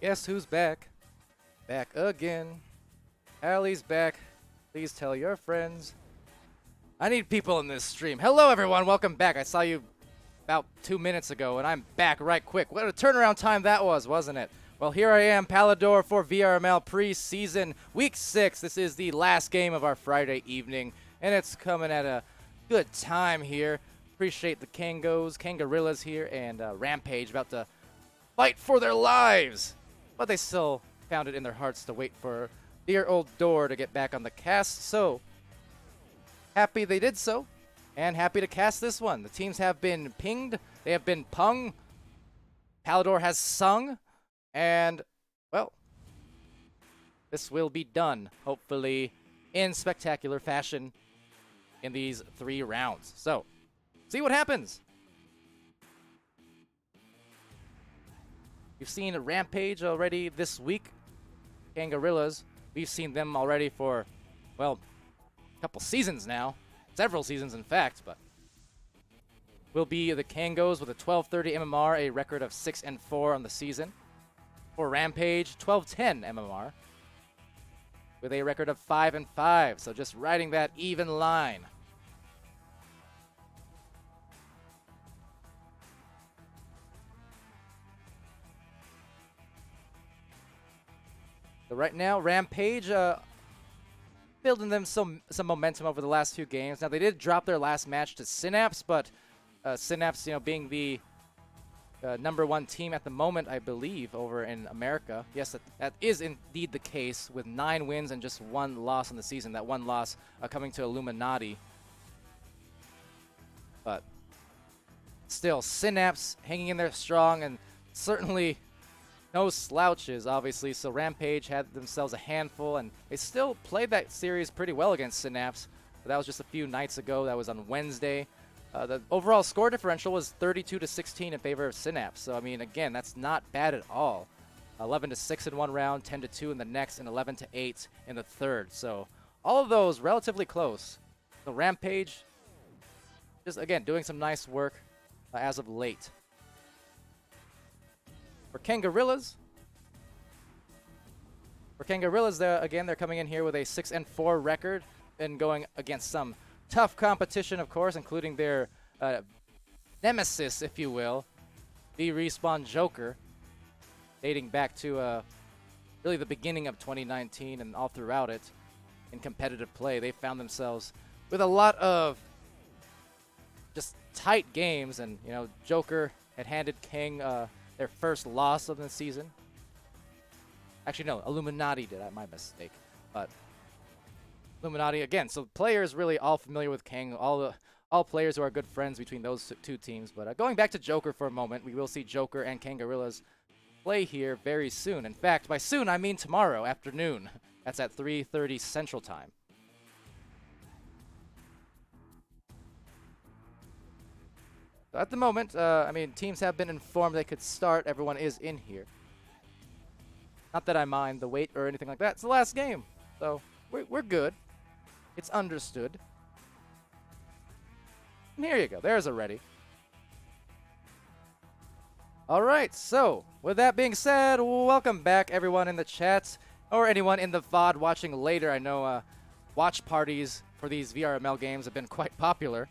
Guess who's back? Back again. Allie's back. Please tell your friends. I need people in this stream. Hello, everyone. Welcome back. I saw you about 2 minutes ago, and I'm back right quick. What a turnaround time that was, wasn't it? Well, here I am, Palidore for VRML preseason week 6. This is the last game of our Friday evening, and it's coming at a good time here. Appreciate the Kangorillaz here, and Rampage about to fight for their lives. But they still found it in their hearts to wait for dear old Door to get back on the cast. So happy they did so, and happy to cast this one. The teams have been pinged. They have been pung. Palidore has sung. And, well, this will be done, hopefully, in spectacular fashion in these 3 rounds. So, see what happens. You've seen Rampage already this week. Kangorillaz, we've seen them already for, well, a couple seasons now. Several seasons, in fact, but will be the Kangos with a 1230 MMR, a record of 6-4 on the season. For Rampage, 1210 MMR with a record of 5-5. So just riding that even line. So right now, Rampage building them some momentum over the last 2 games. Now they did drop their last match to Synapse, but Synapse, being the #1 team at the moment, I believe, over in America. Yes, that is indeed the case, with 9 wins and just 1 loss in the season. That 1 loss coming to Illuminati. But still, Synapse hanging in there strong, and certainly no slouches, obviously. So Rampage had themselves a handful, and they still played that series pretty well against Synapse. But that was just a few nights ago. That was on Wednesday. The overall score differential was 32-16 in favor of Synapse. So, I mean, again, that's not bad at all. 11-6 in one round, 10-2 in the next, and 11-8 in the third. So, all of those relatively close. So, Rampage, just, again, doing some nice work as of late. For Kangorillaz, they're coming in here with a 6-4 record and going against some tough competition, of course, including their nemesis, if you will, the Respawn Joker, dating back to really the beginning of 2019 and all throughout it in competitive play. They found themselves with a lot of just tight games, and, Joker had handed King their first loss of the season. Actually, no, Illuminati did. My mistake. But Illuminati again. So players really all familiar with King. All players who are good friends between those 2 teams. But going back to Joker for a moment, we will see Joker and Kangorillaz play here very soon. In fact, by soon I mean tomorrow afternoon. That's at 3:30 Central Time. So at the moment, teams have been informed they could start. Everyone is in here. Not that I mind the wait or anything like that. It's the last game, so we're good. It's understood. And here you go. There's a ready. All right. So with that being said, welcome back, everyone in the chat or anyone in the VOD watching later. I know watch parties for these VRML games have been quite popular.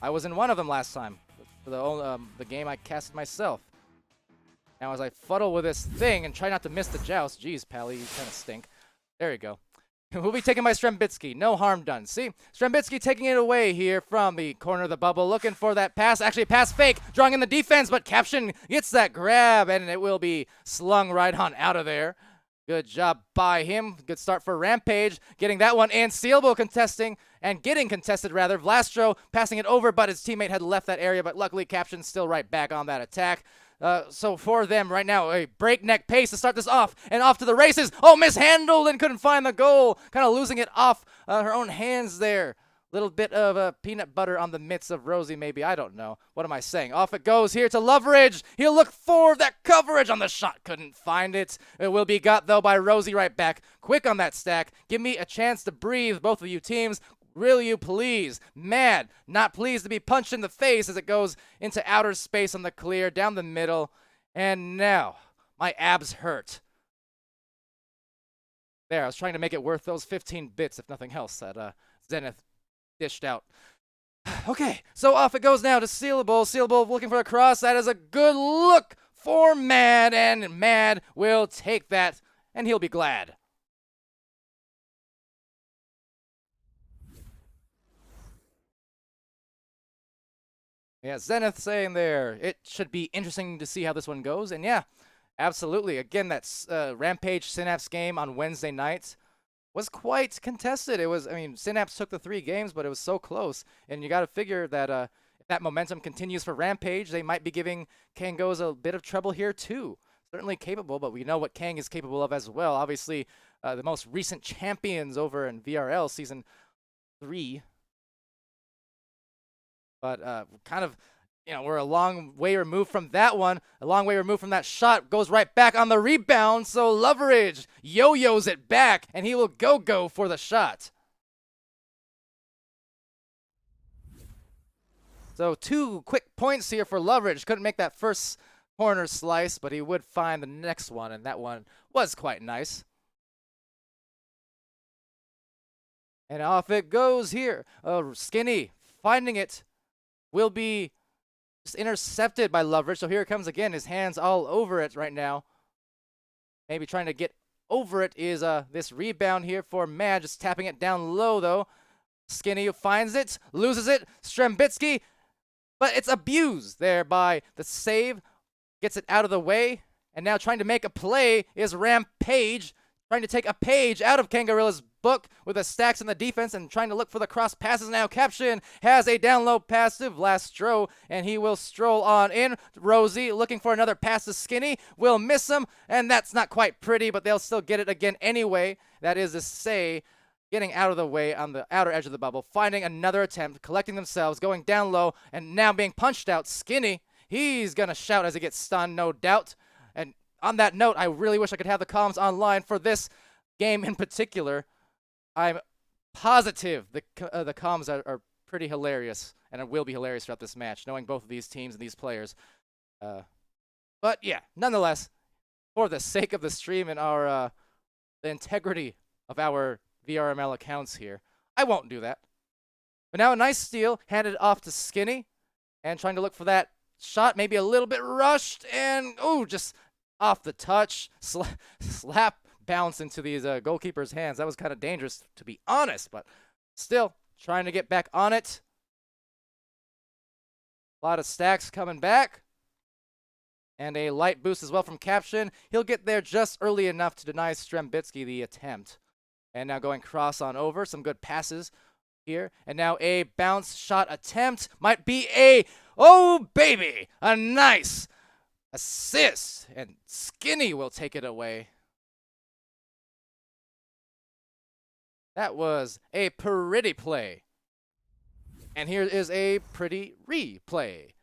I was in one of them last time for the game I casted myself. Now as I fuddle with this thing and try not to miss the joust, geez, Pally, you kind of stink. There you go. We'll be taken by Strembitsky. No harm done. See? Strembitsky taking it away here from the corner of the bubble, looking for that pass. Actually, pass fake, drawing in the defense, but Caption gets that grab, and it will be slung right on out of there. Good job by him. Good start for Rampage. Getting that one in. Sealable contesting, and getting contested, rather. Vlastro passing it over, but his teammate had left that area, but luckily Caption's still right back on that attack. So for them right now, a breakneck pace to start this off, and off to the races. Oh, mishandled and couldn't find the goal. Kind of losing it off her own hands there. Little bit of peanut butter on the mitts of Rosie, maybe. I don't know. What am I saying? Off it goes here to Loveridge. He'll look for that coverage on the shot. Couldn't find it. It will be got, though, by Rosie right back. Quick on that stack. Give me a chance to breathe, both of you teams. Will you please? Mad, not pleased to be punched in the face as it goes into outer space on the clear, down the middle. And now, My abs hurt. There, I was trying to make it worth those 15 bits, if nothing else, that Zenith dished out. Okay, so off it goes now to Sealable. Sealable looking for a cross. That is a good look for Mad, and Mad will take that, and he'll be glad. Yeah, Zenith saying there, it should be interesting to see how this one goes, and yeah, absolutely. Again, that Rampage Synapse game on Wednesday night was quite contested. It was, I mean, Synapse took the 3 games, but it was so close. And you got to figure that if that momentum continues for Rampage, they might be giving Kangos a bit of trouble here too. Certainly capable, but we know what Kang is capable of as well. Obviously, the most recent champions over in VRL Season 3. But kind of, you know, we're a long way removed from that one. A long way removed from that shot. Goes right back on the rebound. So Loveridge yo-yos it back, and he will go for the shot. So 2 quick points here for Loveridge. Couldn't make that first corner slice, but he would find the next one, and that one was quite nice. And off it goes here. Skinny finding it. Will be just intercepted by Loveridge. So here it comes again. His hands all over it right now. Maybe trying to get over it is this rebound here for Mad. Just tapping it down low, though. Skinny finds it, loses it. Strembitsky, but it's abused there by the save. Gets it out of the way. And now trying to make a play is Rampage. Trying to take a page out of Kangorillaz' book with the stacks in the defense and trying to look for the cross passes now. Caption has a down low pass to Vlastro, and he will stroll on in. Rosie looking for another pass to Skinny. Will miss him, and that's not quite pretty, but they'll still get it again anyway. That is to say, getting out of the way on the outer edge of the bubble, finding another attempt, collecting themselves, going down low, and now being punched out. Skinny, he's going to shout as he gets stunned, no doubt. And on that note, I really wish I could have the comms online for this game in particular. I'm positive the comms are pretty hilarious, and it will be hilarious throughout this match, knowing both of these teams and these players. But yeah, nonetheless, for the sake of the stream and our the integrity of our VRML accounts here, I won't do that. But now a nice steal, handed off to Skinny, and trying to look for that shot, maybe a little bit rushed, and ooh, just off the touch, slap bounce into these goalkeepers' hands. That was kind of dangerous, to be honest, but still trying to get back on it. A lot of stacks coming back. And a light boost as well from Caption. He'll get there just early enough to deny Strembitsky the attempt. And now going cross on over. Some good passes here. And now a bounce shot attempt. Might be a, oh baby, a nice assist. And Skinny will take it away. That was a pretty play. And here is a pretty replay.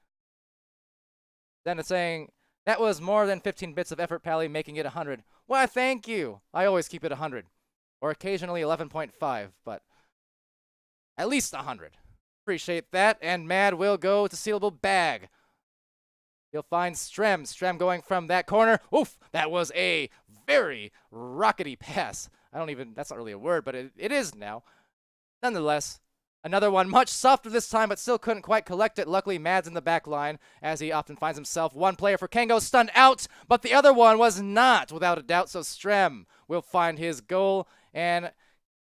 Then it's saying, that was more than 15 bits of effort, Pally, making it 100. Why, thank you. I always keep it 100. Or occasionally 11.5, but at least 100. Appreciate that. And Mad will go to Sealable Bag. He'll find Strem. Strem going from that corner. Oof, that was a very rockety pass. That's not really a word, but it is now. Nonetheless, another one, much softer this time, but still couldn't quite collect it. Luckily, Mad's in the back line, as he often finds himself. One player for Kango stunned out, but the other one was not, without a doubt, so Strem will find his goal. And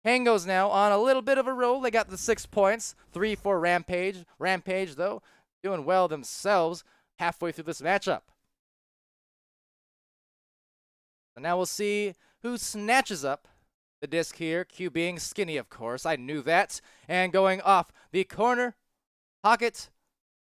Kango's now on a little bit of a roll. They got the 6 points, 3 for Rampage. Rampage, though, doing well themselves halfway through this matchup. And now we'll see who snatches up the disc here. Q being Skinny, of course. I knew that. And going off the corner. Pocket.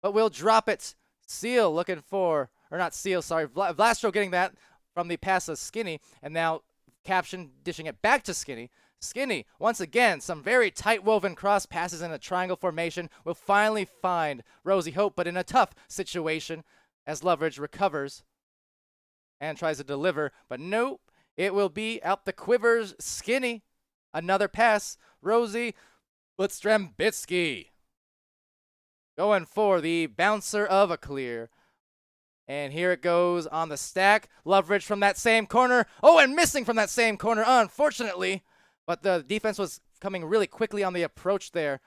But we'll drop it. Seal looking for, or not Seal, sorry. Vlastro getting that from the pass of Skinny. And now Caption dishing it back to Skinny. Skinny, once again, some very tight-woven cross passes in a triangle formation. Will finally find Rosie Hope, but in a tough situation as Loveridge recovers and tries to deliver. But nope. It will be out the quivers, Skinny. Another pass, Rosie, but Strembitsky going for the bouncer of a clear. And here it goes on the stack. Loveridge from that same corner. Oh, and missing from that same corner, unfortunately. But the defense was coming really quickly on the approach there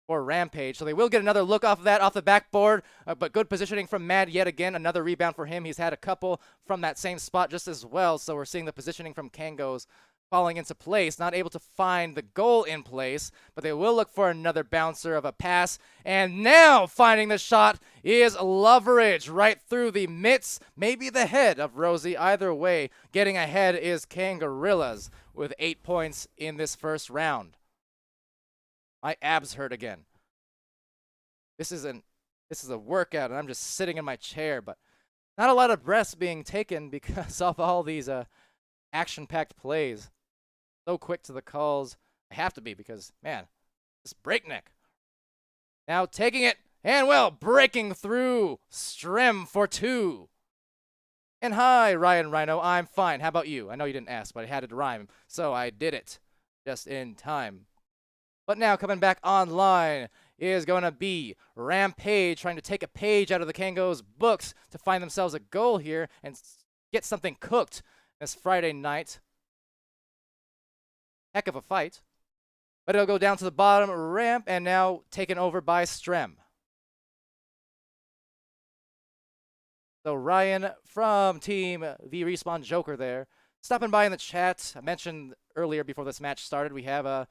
for Rampage. So they will get another look off of that, off the backboard. But good positioning from Mad yet again. Another rebound for him. He's had a couple from that same spot just as well. So we're seeing the positioning from Kangos falling into place, not able to find the goal in place, but they will look for another bouncer of a pass. And now finding the shot is Loveridge right through the mitts, maybe the head of Rosie. Either way, getting ahead is Kangorillaz with 8 points in this first round. My abs hurt again. This is a workout, and I'm just sitting in my chair, but not a lot of breaths being taken because of all these action-packed plays. So quick to the calls. I have to be because, man, it's breakneck. Now taking it, and well, breaking through. Strem for 2. And hi, Ryan Rhino, I'm fine. How about you? I know you didn't ask, but I had it to rhyme, so I did it just in time. But now coming back online is going to be Rampage trying to take a page out of the Kangos' books to find themselves a goal here and get something cooked this Friday night. Heck of a fight. But it'll go down to the bottom ramp and now taken over by Strem. So Ryan from Team V Respawn Joker there, stopping by in the chat. I mentioned earlier before this match started, we have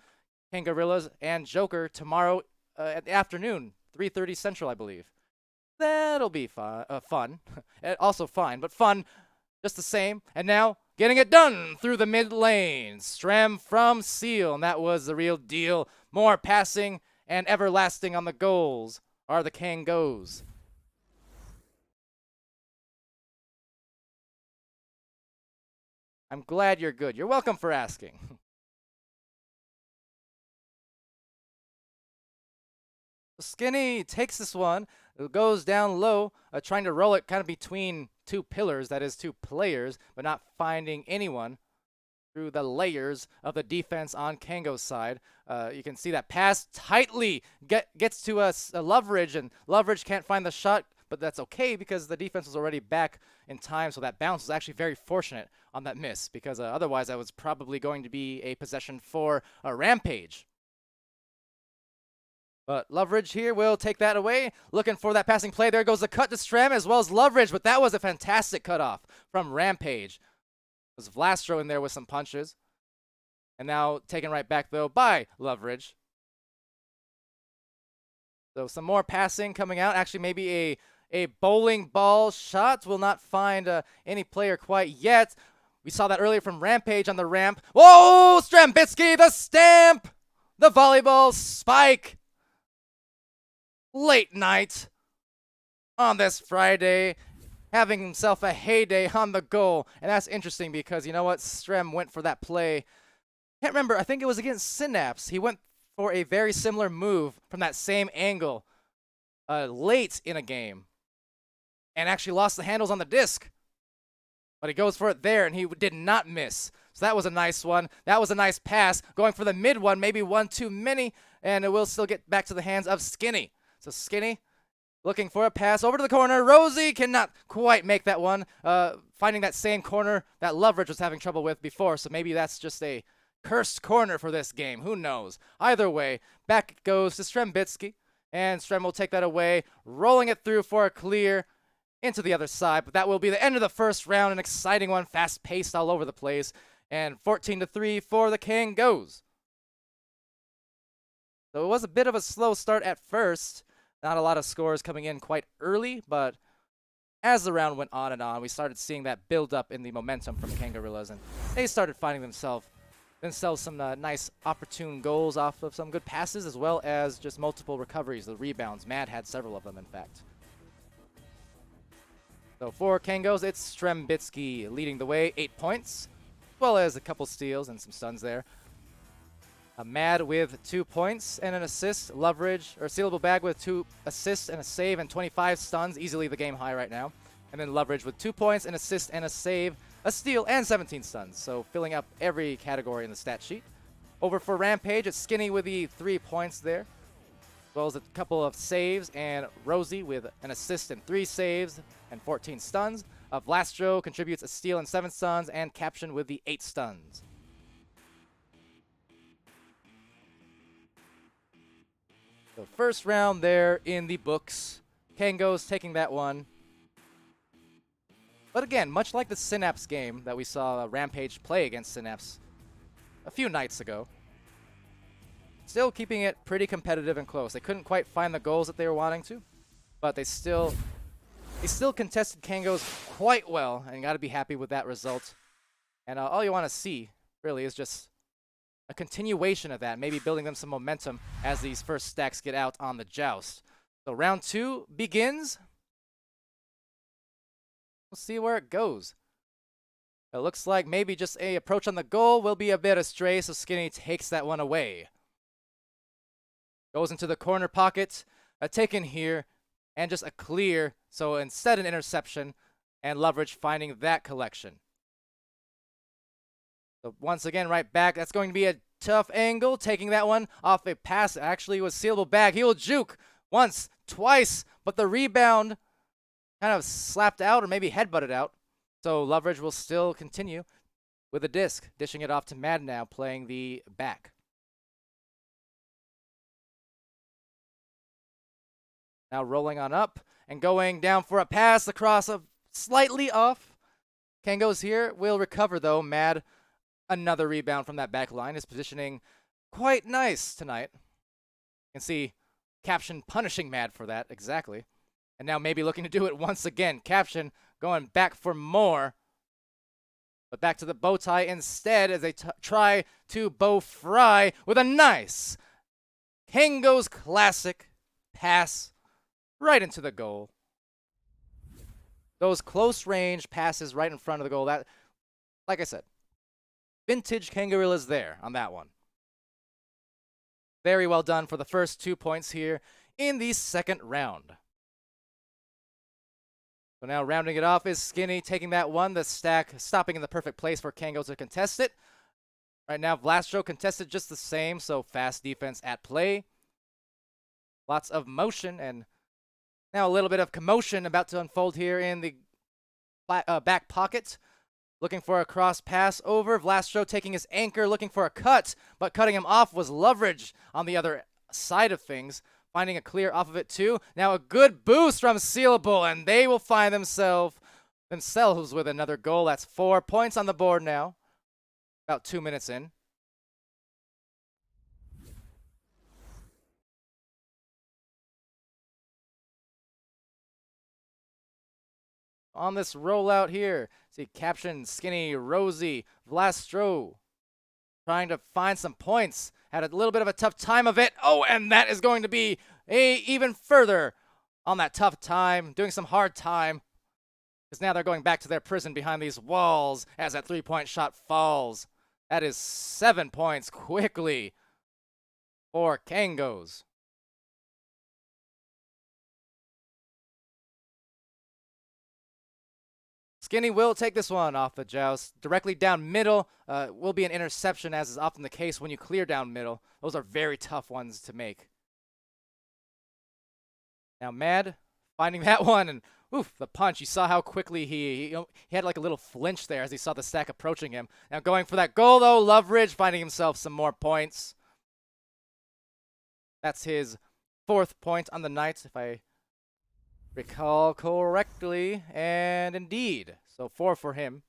Kangorillaz and Joker tomorrow at the afternoon, 3:30 Central, I believe. That'll be fun. Also fine, but fun just the same. And now getting it done through the mid lane. Strem from Seal, and that was the real deal. More passing and everlasting on the goals are the Kangos. I'm glad you're good. You're welcome for asking. Skinny takes this one. It goes down low, trying to roll it kind of between two pillars, that is two players, but not finding anyone through the layers of the defense on Kango's side. You can see that pass tightly gets to Loveridge, and Loveridge can't find the shot, but that's okay because the defense was already back in time, so that bounce was actually very fortunate on that miss, because otherwise that was probably going to be a possession for a Rampage. But Loveridge here will take that away. Looking for that passing play. There goes the cut to Strem as well as Loveridge, but that was a fantastic cutoff from Rampage. It was Vlastro in there with some punches. And now taken right back, though, by Loveridge. So some more passing coming out. Actually, maybe a bowling ball shot. Will not find any player quite yet. We saw that earlier from Rampage on the ramp. Whoa! Strembitsky, the stamp! The volleyball spike! Late night on this Friday, having himself a heyday on the goal. And that's interesting because, you know what, Strem went for that play. Can't remember, I think it was against Synapse. He went for a very similar move from that same angle late in a game and actually lost the handles on the disc. But he goes for it there, and he did not miss. So that was a nice one. That was a nice pass. Going for the mid one, maybe one too many, and it will still get back to the hands of Skinny. So Skinny looking for a pass over to the corner. Rosie cannot quite make that one. Finding that same corner that Loveridge was having trouble with before. So maybe that's just a cursed corner for this game. Who knows? Either way, back it goes to Strembitsky. And Strem will take that away, rolling it through for a clear into the other side. But that will be the end of the first round. An exciting one, fast-paced all over the place. And 14-3 for the Kangos. So it was a bit of a slow start at first. Not a lot of scores coming in quite early, but as the round went on and on, we started seeing that build up in the momentum from Kangorillaz, and they started finding themselves some nice opportune goals off of some good passes, as well as just multiple recoveries, the rebounds. Mad had several of them, in fact. So for Kangos, it's Strembitsky leading the way, 8 points, as well as a couple steals and some stuns there. Mad with 2 points and an assist. Loveridge, or Sealable Bag with 2 assists and a save and 25 stuns. Easily the game high right now. And then Loveridge with 2 points, an assist and a save, a steal, and 17 stuns. So filling up every category in the stat sheet. Over for Rampage, it's Skinny with the 3 points there. as well as a couple of saves, and Rosie with an assist and 3 saves and 14 stuns. Vlastro contributes a steal and 7 stuns, and Caption with the 8 stuns. So first round there in the books. Kango's taking that one. But again, much like the Synapse game that we saw Rampage play against Synapse a few nights ago, still keeping it pretty competitive and close. They couldn't quite find the goals that they were wanting to, but they still contested Kango's quite well, and you got to be happy with that result. And all you want to see, really, is just a continuation of that, maybe building them some momentum as these first stacks get out on the joust. So round 2 begins. We'll see where it goes. It looks like maybe just a approach on the goal will be a bit astray, so Skinny takes that one away. Goes into the corner pocket, a taken here, and just a clear, so instead an interception, and Loveridge finding that collection. So once again, right back, that's going to be a tough angle, taking that one off a pass. Actually was sealable bag. He will juke once, twice, but the rebound kind of slapped out or maybe headbutted out. So Loveridge will still continue with a disc, dishing it off to Mad now, playing the back. Now rolling on up and going down for a pass across a slightly off. Kango's here, will recover though. Mad, another rebound from that back line. His positioning quite nice tonight. You can see Caption punishing Mad for that, exactly. And now maybe looking to do it once again. Caption going back for more. But back to the bow tie instead as they try to bow fry with a nice Kango's classic pass right into the goal. Those close range passes right in front of the goal. That, like I said, vintage Kangorillaz there on that one. Very well done for the first 2 points here in the second round. So now rounding it off is Skinny, taking that one, the stack stopping in the perfect place for Kango to contest it. Right now, Vlastro contested just the same, so fast defense at play. Lots of motion, and now a little bit of commotion about to unfold here in the back pocket. Looking for a cross pass over. Vlastro taking his anchor, looking for a cut, but cutting him off was Loveridge on the other side of things. Finding a clear off of it too. Now a good boost from Sealable, and they will find themselves with another goal. That's 4 points on the board now. About 2 minutes in. On this rollout here, see Caption, Skinny, Rosie, Vlastro trying to find some points. Had a little bit of a tough time of it. Oh, and that is going to be even further on that tough time, doing some hard time. Because now they're going back to their prison behind these walls as that 3-point shot falls. That is 7 points quickly for Kangos. Skinny will take this one off the joust. Directly down middle will be an interception, as is often the case when you clear down middle. Those are very tough ones to make. Now Mad finding that one, and oof, the punch. You saw how quickly he had like a little flinch there as he saw the stack approaching him. Now going for that goal though, Loveridge finding himself some more points. That's his 4th point on the night, if I recall correctly, and indeed, so 4 for him.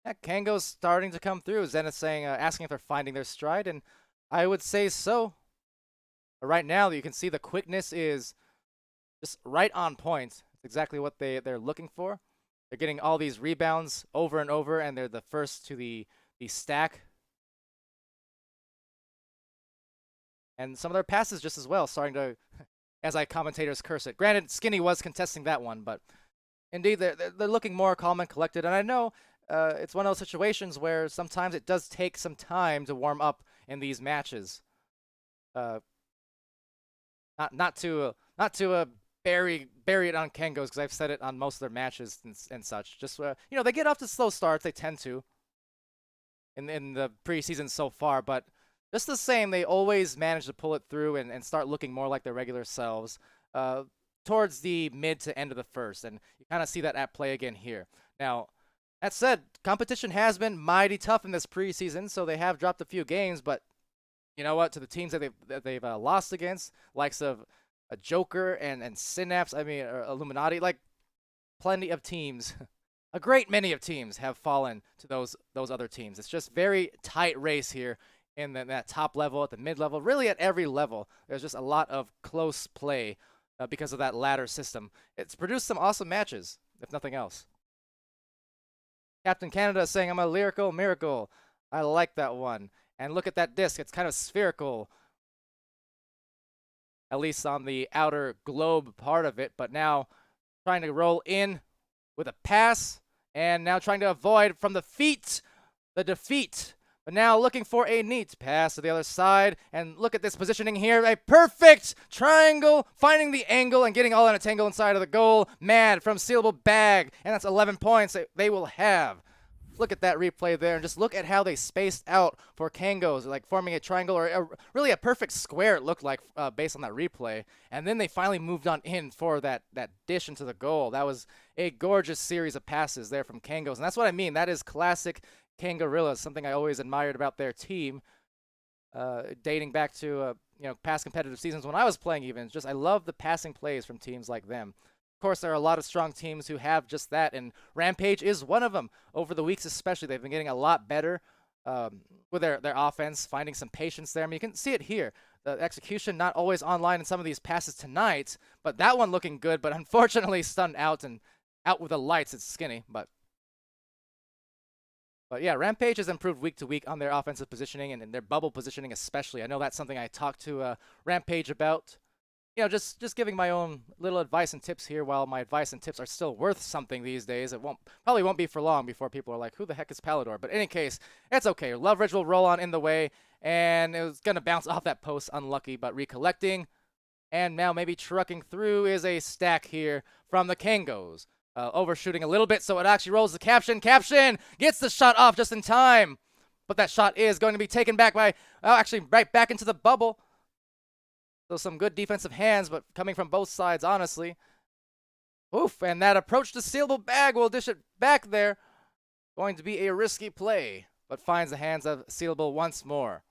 Yeah, Kango's starting to come through. Zenith saying, asking if they're finding their stride, and I would say so. But right now, you can see the quickness is just right on point. It's exactly what they're looking for. They're getting all these rebounds over and over, and they're the first to the stack. And some of their passes just as well, starting to, as I commentators curse it. Granted, Skinny was contesting that one, but indeed, they're looking more calm and collected. And I know it's one of those situations where sometimes it does take some time to warm up in these matches. Not to bury it on Kangos, because I've said it on most of their matches and such. Just you know, they get off to slow starts. They tend to. in the preseason so far, but just the same, they always manage to pull it through and start looking more like their regular selves towards the mid to end of the first, and you kind of see that at play again here. Now, that said, competition has been mighty tough in this preseason, so they have dropped a few games, but you know what? To the teams that they've lost against, likes of a Joker and Synapse, I mean, Illuminati, like plenty of teams, a great many of teams have fallen to those other teams. It's just very tight race here in that top level, at the mid level, really at every level. There's just a lot of close play because of that ladder system. It's produced some awesome matches, if nothing else. Captain Canada saying, I'm a lyrical miracle. I like that one. And look at that disc. It's kind of spherical, at least on the outer globe part of it. But now trying to roll in with a pass. And now trying to avoid from the feet the defeat. But now looking for a neat pass to the other side. And look at this positioning here. A perfect triangle. Finding the angle and getting all in a tangle inside of the goal. Mad from Sealable Bag. And that's 11 points that they will have. Look at that replay there, and just look at how they spaced out for Kangos, like forming a triangle or really a perfect square it looked like based on that replay. And then they finally moved on in for that dish into the goal. That was a gorgeous series of passes there from Kangos, and that's what I mean. That is classic Kangorillaz, something I always admired about their team, dating back to past competitive seasons when I was playing even. Just I love the passing plays from teams like them. Of course, there are a lot of strong teams who have just that, and Rampage is one of them. Over the weeks especially, they've been getting a lot better with their offense, finding some patience there. I mean, you can see it here. The execution not always online in some of these passes tonight, but that one looking good, but unfortunately stunned out and out with the lights. It's skinny, but yeah, Rampage has improved week to week on their offensive positioning and their bubble positioning especially. I know that's something I talked to Rampage about. Just giving my own little advice and tips here. While my advice and tips are still worth something these days, it probably won't be for long before people are like, who the heck is Palidore? But in any case, it's okay. Loveridge will roll on in the way, and it was going to bounce off that post. Unlucky, but recollecting. And now maybe trucking through is a stack here from the Kangos. Overshooting a little bit, so it actually rolls the Caption. Caption gets the shot off just in time. But that shot is going to be taken back by, actually right back into the bubble. So some good defensive hands, but coming from both sides, honestly. Oof, and that approach to Sealable Bag will dish it back there. Going to be a risky play, but finds the hands of Sealable once more.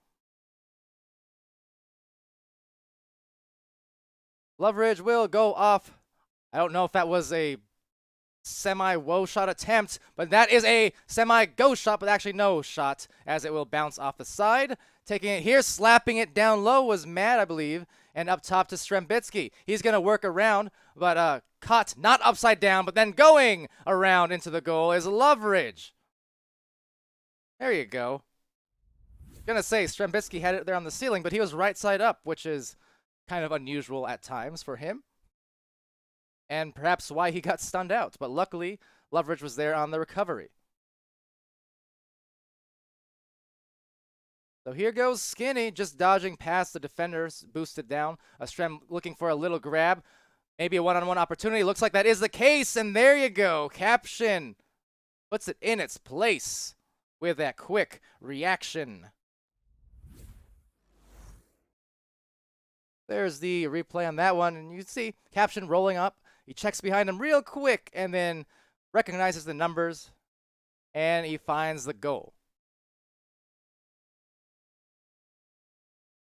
Loveridge will go off. I don't know if that was a semi-woe shot attempt, but that is a semi-go shot, but actually no shot, as it will bounce off the side. Taking it here, slapping it down low was Mad, I believe. And up top to Strembitsky. He's going to work around, but caught not upside down, but then going around into the goal is Loveridge. There you go. Gonna say Strembitsky had it there on the ceiling, but he was right side up, which is kind of unusual at times for him. And perhaps why he got stunned out. But luckily, Loveridge was there on the recovery. So here goes Skinny, just dodging past the defenders, boosted down. Strem looking for a little grab. Maybe a one-on-one opportunity. Looks like that is the case, and there you go. Caption puts it in its place with that quick reaction. There's the replay on that one, and you see Caption rolling up. He checks behind him real quick, and then recognizes the numbers, and he finds the goal.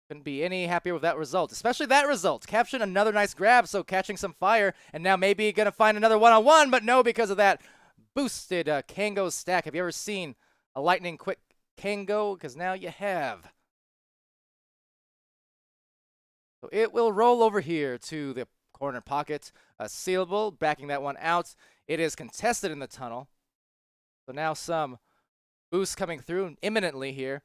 Couldn't be any happier with that result, especially that result. Caption another nice grab, so catching some fire, and now maybe going to find another one-on-one, but no, because of that boosted Kango stack. Have you ever seen a lightning quick Kango? Because now you have. So it will roll over here to the corner pocket. Sealable, backing that one out. It is contested in the tunnel. So now some boost coming through imminently here.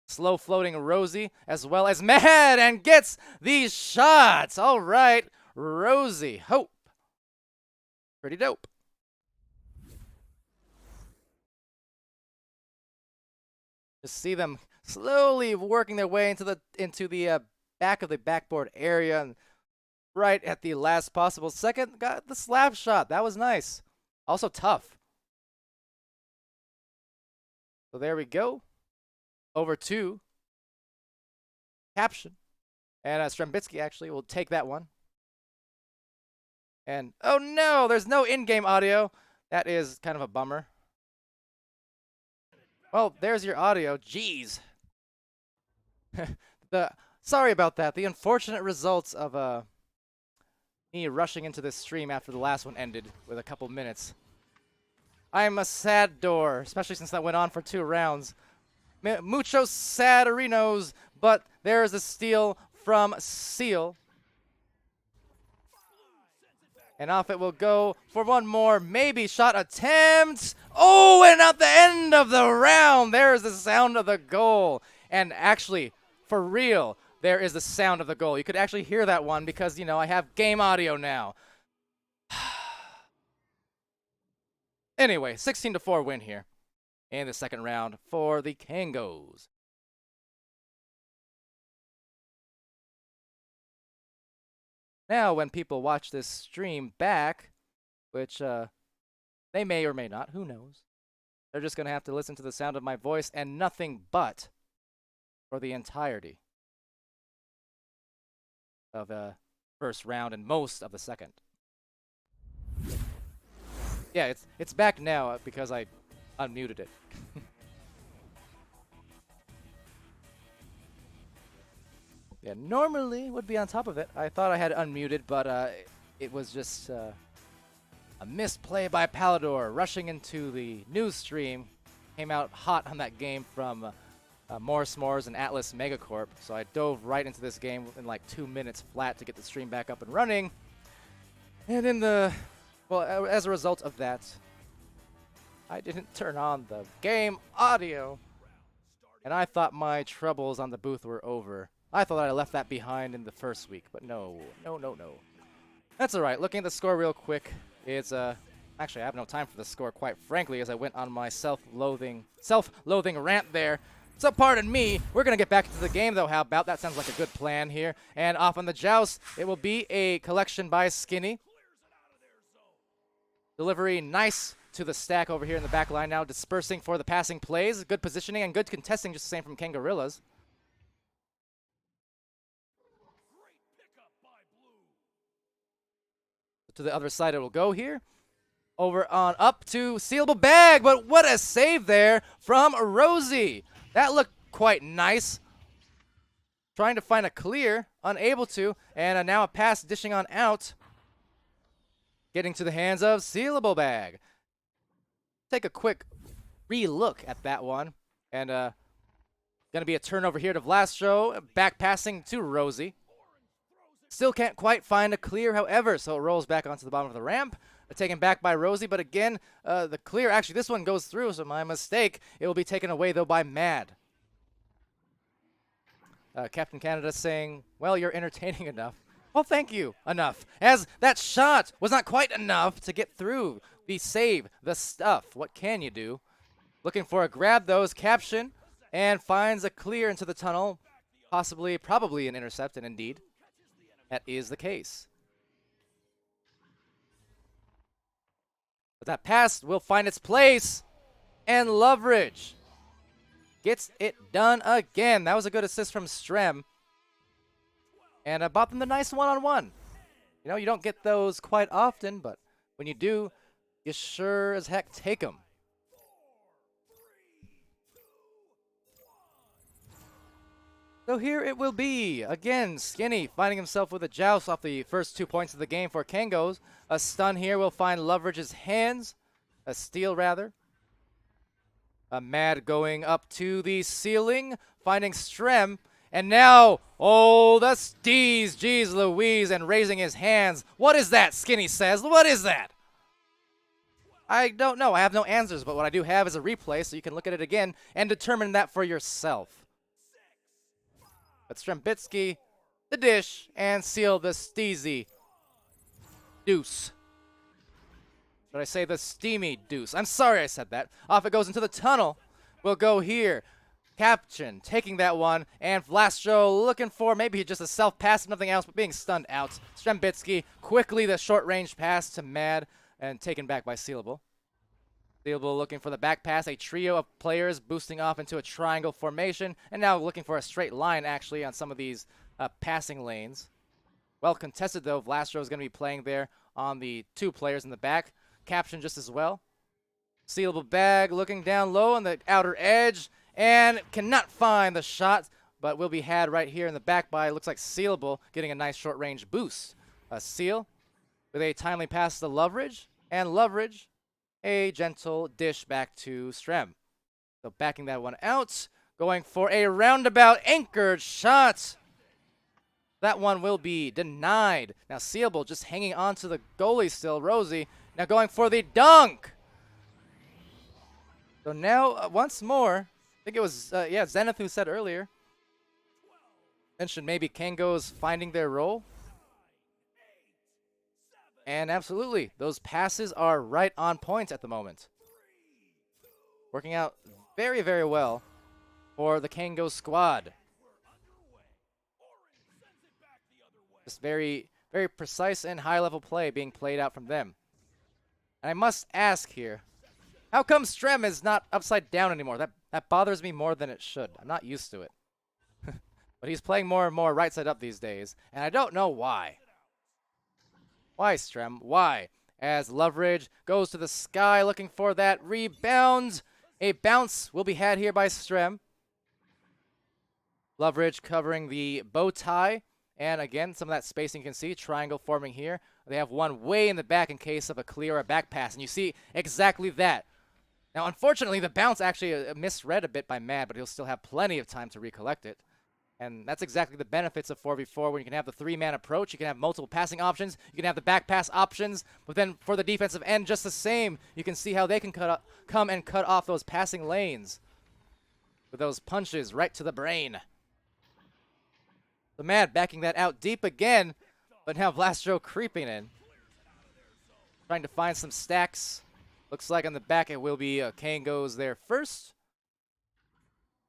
Slow floating Rosie as well as Mad and gets these shots. All right, Rosie, Hope. Pretty dope. Just see them slowly working their way into the back of the backboard area, and right at the last possible second got the slap shot. That was nice. Also tough. So there we go. over to Caption. And Strembitsky actually will take that one. And, oh no, there's no in-game audio. That is kind of a bummer. Well, there's your audio. Jeez. Sorry about that. The unfortunate results of me rushing into this stream after the last one ended with a couple minutes. I'm a sad door, especially since that went on for 2 rounds. Mucho saderinos, but there's a steal from Seal. And off it will go for one more, maybe shot attempt. Oh, and at the end of the round, there's the sound of the goal. And actually, for real, there is the sound of the goal. You could actually hear that one because, you know, I have game audio now. Anyway, 16-4 win here in the second round for the Kangos. Now, when people watch this stream back, which they may or may not, who knows, they're just going to have to listen to the sound of my voice and nothing but for the entirety of the first round and most of the second. Yeah, it's back now because I unmuted it. Yeah, normally would be on top of it. I thought I had unmuted, but it was just a misplay by Palidore rushing into the news stream. Came out hot on that game from More S'mores and Atlas Megacorp, so I dove right into this game in like 2 minutes flat to get the stream back up and running. And in the, well, as a result of that, I didn't turn on the game audio, and I thought my troubles on the booth were over. I thought I left that behind in the first week, but no. That's all right. Looking at the score real quick, it's actually I have no time for the score, quite frankly, as I went on my self-loathing rant there. So pardon me. We're gonna get back into the game though. How about that? Sounds like a good plan here. And off on the joust, it will be a collection by Skinny. Delivery nice to the stack over here in the back line now, dispersing for the passing plays. Good positioning and good contesting, just the same from Kangorillaz. To the other side it will go here. Over on up to sealable bag, but what a save there from Rosie. That looked quite nice. Trying to find a clear, unable to, and now a pass dishing on out. Getting to the hands of sealable bag. Take a quick re-look at that one. And gonna be a turnover here to Vlastro. Back passing to Rosie. Still can't quite find a clear, however, so it rolls back onto the bottom of the ramp. Taken back by Rosie, but again, the clear, actually this one goes through, so my mistake. It will be taken away, though, by Mad. Captain Canada saying, well, you're entertaining enough. Well, thank you, enough. As that shot was not quite enough to get through the save, the stuff. What can you do? Looking for a grab, though, is Caption, and finds a clear into the tunnel. Possibly, probably an intercept, and indeed, that is the case. But that pass will find its place. And Loveridge gets it done again. That was a good assist from Strem. And bought them the nice one-on-one. You know, you don't get those quite often, but when you do, you sure as heck take them. So here it will be. Again, Skinny finding himself with a joust off the first 2 points of the game for Kangos. A stun here will find Loveridge's hands. A steal, rather. A Mad going up to the ceiling, finding Strem. And now, oh, the Steez, geez Louise, and raising his hands. What is that, Skinny says? What is that? I don't know. I have no answers, but what I do have is a replay, so you can look at it again and determine that for yourself. But Strembitsky, the dish, and Seal the Steezy deuce. Should I say the steamy deuce? I'm sorry I said that. Off it goes into the tunnel. We'll go here. Caption taking that one, and Vlastro looking for maybe just a self-pass, nothing else, but being stunned out. Strembitsky quickly the short-range pass to Mad, and taken back by Sealable. Sealable looking for the back pass. A trio of players boosting off into a triangle formation. And now looking for a straight line, actually, on some of these passing lanes. Well contested, though. Vlastro is going to be playing there on the 2 players in the back. Caption just as well. Sealable bag looking down low on the outer edge. And cannot find the shot, but will be had right here in the back by, looks like Sealable, getting a nice short-range boost. Seal with a timely pass to Loveridge. And Loveridge, a gentle dish back to Strem. So backing that one out. Going for a roundabout anchored shot. That one will be denied. Now Sealable just hanging on to the goalie still, Rosie. Now going for the dunk. So now, once more, I think it was, Zenith who said earlier, mentioned maybe Kango's finding their role. And absolutely, those passes are right on point at the moment. Working out very, very well for the Kango squad. Just very, very precise and high-level play being played out from them. And I must ask here, how come Strem is not upside down anymore? That bothers me more than it should. I'm not used to it. But he's playing more and more right side up these days, and I don't know why. Why, Strem? Why? As Loveridge goes to the sky looking for that rebound. A bounce will be had here by Strem. Loveridge covering the bow tie. And again, some of that spacing you can see, triangle forming here. They have one way in the back in case of a clear or a back pass, and you see exactly that. Now, unfortunately, the bounce actually misread a bit by Mad, but he'll still have plenty of time to recollect it. And that's exactly the benefits of 4v4, when you can have the 3-man approach, you can have multiple passing options, you can have the back pass options, but then for the defensive end, just the same. You can see how they can come and cut off those passing lanes with those punches right to the brain. The Mad backing that out deep again, but now Vlastro creeping in. Trying to find some stacks. Looks like on the back it will be Kango's there first.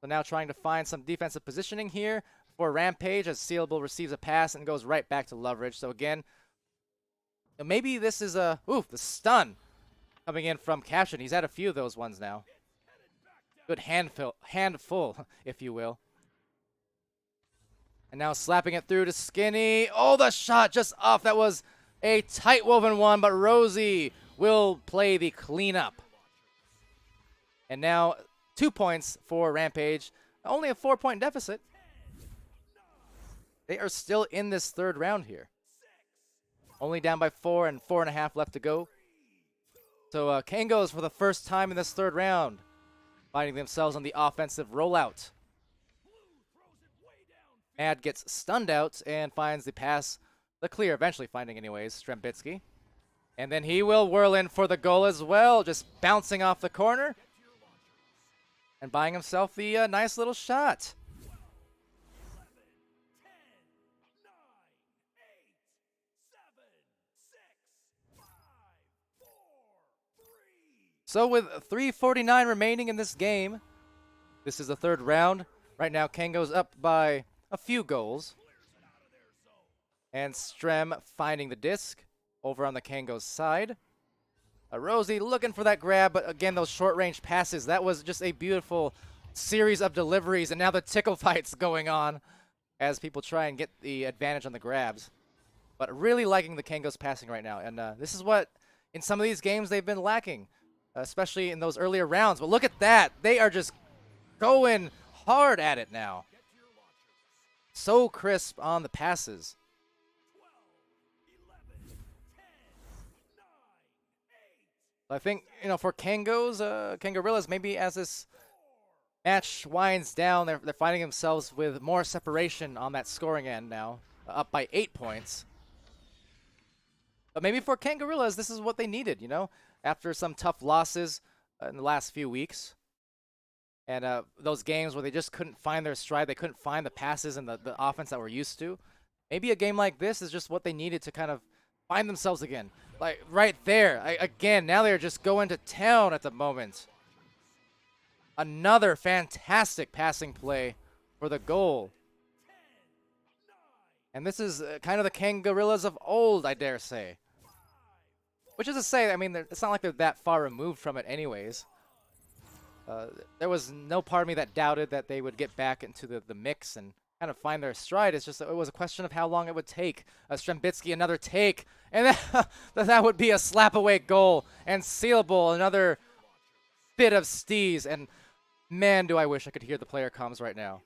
So now trying to find some defensive positioning here for Rampage as Sealable receives a pass and goes right back to Loveridge. So again, maybe this is the stun coming in from Caption. He's had a few of those ones now. Good handful, if you will. And now slapping it through to Skinny. Oh, the shot just off. That was a tight woven one, but Rosie will play the cleanup. And now 2 points for Rampage. Only a 4-point deficit. They are still in this 3rd round here. Only down by 4 and 4.5 left to go. So Kangos for the first time in this 3rd round, finding themselves on the offensive rollout. Mad gets stunned out and finds the pass, the clear, eventually finding anyways, Strembitsky. And then he will whirl in for the goal as well, just bouncing off the corner. And buying himself the nice little shot. So with 3:49 remaining in this game, this is the 3rd round. Right now, Kango's up by a few goals. And Strem finding the disc over on the Kango's side. Rosie looking for that grab, but again, those short-range passes, that was just a beautiful series of deliveries, and now the tickle fights going on as people try and get the advantage on the grabs. But really liking the Kango's passing right now, and this is what, in some of these games, they've been lacking, especially in those earlier rounds. But look at that. They are just going hard at it now. So crisp on the passes. I think, for Kangorillaz, maybe as this match winds down, they're finding themselves with more separation on that scoring end now, up by 8 points. But maybe for Kangorillaz, this is what they needed, after some tough losses in the last few weeks. And those games where they just couldn't find their stride, they couldn't find the passes and the offense that we're used to. Maybe a game like this is just what they needed to kind of find themselves again. Like, right there. Again, now they're just going to town at the moment. Another fantastic passing play for the goal. And this is kind of the Kangorillaz of old, I dare say. Which is to say, I mean, it's not like they're that far removed from it anyways. There was no part of me that doubted that they would get back into the mix and kind of find their stride. It's just that it was a question of how long it would take. Strembitsky, another take, and that would be a slap-away goal. And Sealable, another bit of steez. And man, do I wish I could hear the player comms right now.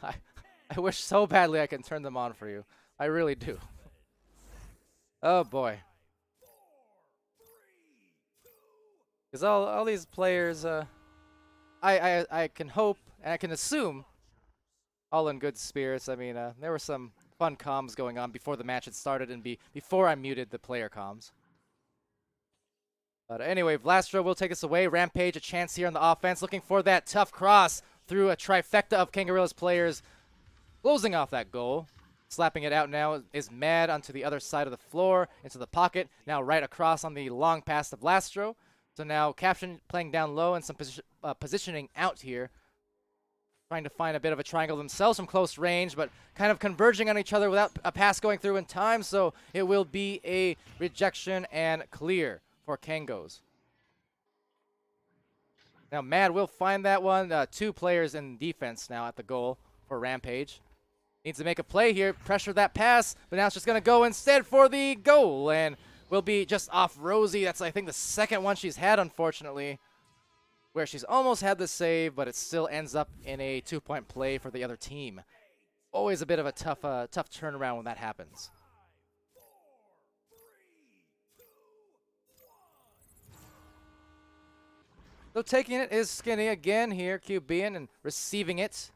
I wish so badly I can turn them on for you. I really do. Oh, boy. Because all these players, I can hope and I can assume all in good spirits. I mean, there were some fun comms going on before the match had started and before I muted the player comms. But anyway, Vlastro will take us away. Rampage, a chance here on the offense, looking for that tough cross through a trifecta of Kangorillaz players, closing off that goal. Slapping it out now is Mad onto the other side of the floor, into the pocket. Now right across on the long pass to Vlastro. So now Caption playing down low and some positioning out here. Trying to find a bit of a triangle themselves from close range, but kind of converging on each other without a pass going through in time. So it will be a rejection and clear for Kangos. Now Mad will find that one. 2 players in defense now at the goal for Rampage. Needs to make a play here, pressure that pass, but now it's just going to go instead for the goal. And will be just off Rosie. That's, I think, the second one she's had, unfortunately, where she's almost had the save, but it still ends up in a 2-point play for the other team. Always a bit of a tough turnaround when that happens. So taking it is Skinny again here, QBing, and receiving it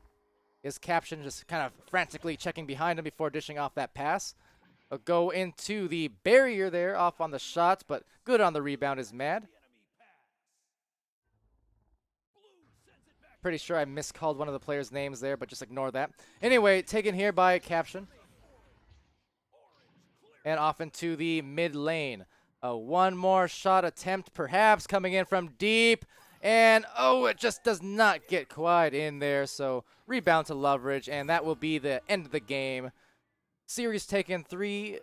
is Caption, just kind of frantically checking behind him before dishing off that pass. A go into the barrier there, off on the shot, but good on the rebound is Mad. Pretty sure I miscalled one of the players' names there, but just ignore that. Anyway, taken here by Caption. And off into the mid lane. One more shot attempt, perhaps, coming in from deep. And, oh, it just does not get quite in there. So, rebound to Loveridge, and that will be the end of the game. Series taken 3-0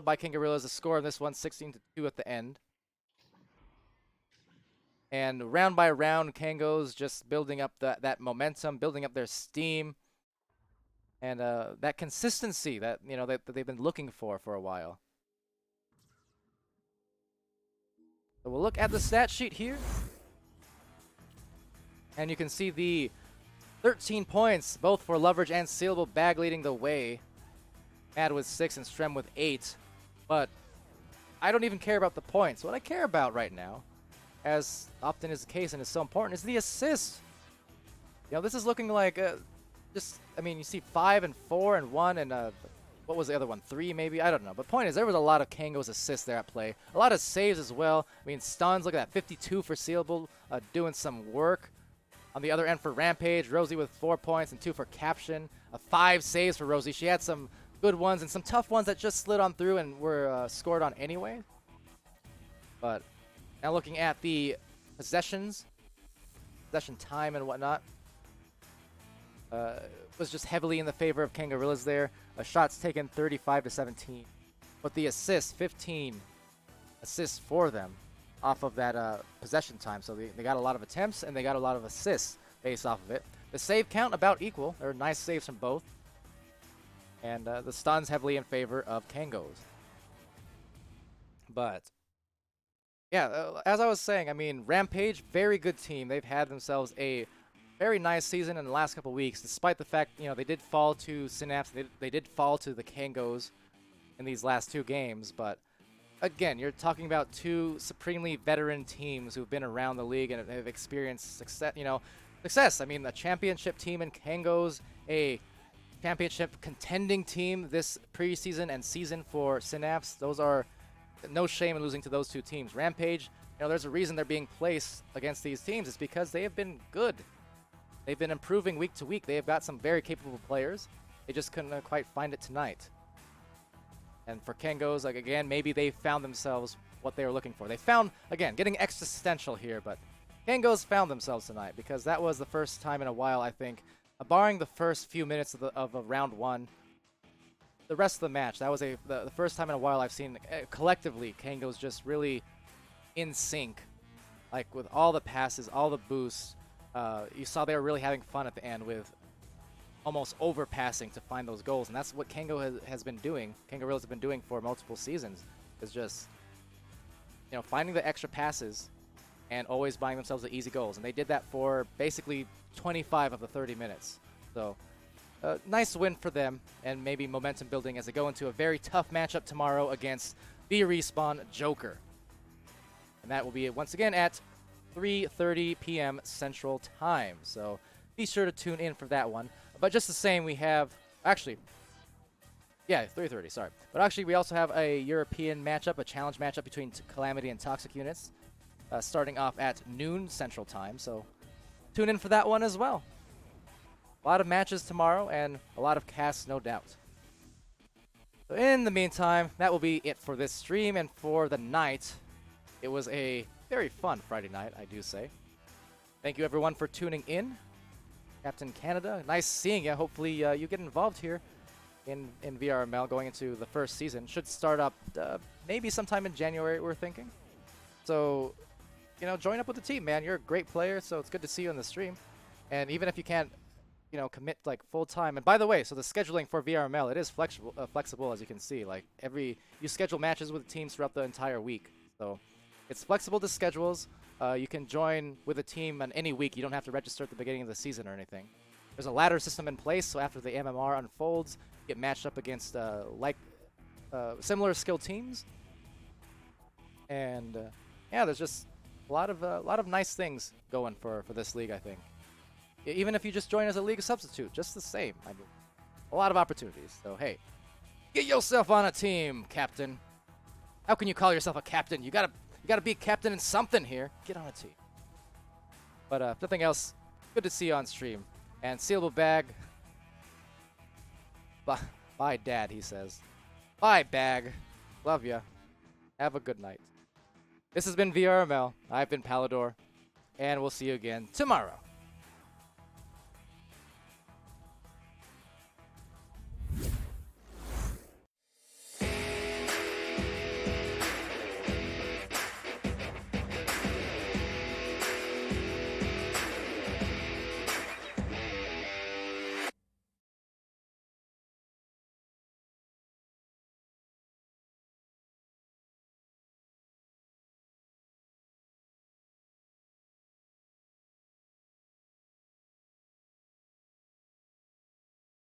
by Kangorillaz. The score of this one, 16-2 at the end. And round by round, Kangos just building up that momentum, building up their steam, and that consistency that that they've been looking for a while. So we'll look at the stat sheet here. And you can see the 13 points, both for Loveridge and Sealable, Bag leading the way. Mad with 6 and Strem with 8. But I don't even care about the points. What I care about right now, as often is the case and is so important, is the assist. This is looking like you see 5 and 4 and 1 and what was the other one? 3 maybe? I don't know. But point is, there was a lot of Kangos assists there at play. A lot of saves as well. I mean, stuns, look at that, 52 for Sealable, doing some work. On the other end for Rampage, Rosie with 4 points and 2 for Caption. 5 saves for Rosie. She had some good ones and some tough ones that just slid on through and were scored on anyway. But now looking at the possession time and whatnot, was just heavily in the favor of Kangorillaz there. Shots taken 35-17. But the assists, 15 assists for them off of that possession time. So they got a lot of attempts and they got a lot of assists based off of it. The save count about equal. There are nice saves from both. And the stuns heavily in favor of Kangos. But yeah, as I was saying, I mean, Rampage, very good team. They've had themselves a very nice season in the last couple weeks, despite the fact, they did fall to Synapse. They did fall to the Kangos in these last 2 games. But again, you're talking about 2 supremely veteran teams who've been around the league and have experienced success. Success. I mean, a championship team in Kangos, a championship contending team this preseason and season for Synapse. Those are no shame in losing to those 2 teams. Rampage, there's a reason they're being placed against these teams. It's because they have been good. They've been improving week to week. They have got some very capable players. They just couldn't quite find it tonight. And for Kangos, again, maybe they found themselves what they were looking for. They found, again, getting existential here, but Kangos found themselves tonight because that was the first time in a while, I think, barring the first few minutes of round 1, the rest of the match, that was the first time in a while I've seen collectively Kango's just really in sync, like with all the passes, all the boosts. You saw they were really having fun at the end with almost overpassing to find those goals, and that's what Kango has been doing. Kangorillaz have been doing for multiple seasons, is just finding the extra passes and always buying themselves the easy goals, and they did that for basically 25 of the 30 minutes. So nice win for them, and maybe momentum building as they go into a very tough matchup tomorrow against the Respawn Joker. And that will be once again at 3:30 p.m. Central Time. So be sure to tune in for that one. But just the same, we have actually, yeah, 3:30. Sorry, but actually we also have a European matchup, a challenge matchup between Calamity and Toxic units, starting off at noon Central Time. So tune in for that one as well. A lot of matches tomorrow and a lot of casts, no doubt. So in the meantime, that will be it for this stream and for the night. It was a very fun Friday night, I do say. Thank you everyone for tuning in. Captain Canada, nice seeing you. Hopefully you get involved here in VRML going into the first season. Should start up maybe sometime in January, we're thinking. So, join up with the team, man. You're a great player, so it's good to see you on the stream. And even if you can't commit like full time. And by the way, so the scheduling for VRML, it is flexible as you can see. Like you schedule matches with teams throughout the entire week. So it's flexible to schedules. You can join with a team on any week. You don't have to register at the beginning of the season or anything. There's a ladder system in place, so after the MMR unfolds, you get matched up against similar skill teams. And yeah, there's just a lot of nice things going for this league, I think. Even if you just join as a league substitute, just the same. I mean, a lot of opportunities. So hey, get yourself on a team, Captain. How can you call yourself a captain? You gotta be a captain in something here. Get on a team. But if nothing else, good to see you on stream. And sealable bag. Bye, Dad, he says. Bye, bag. Love ya. Have a good night. This has been VRML. I've been Palidore. And we'll see you again tomorrow.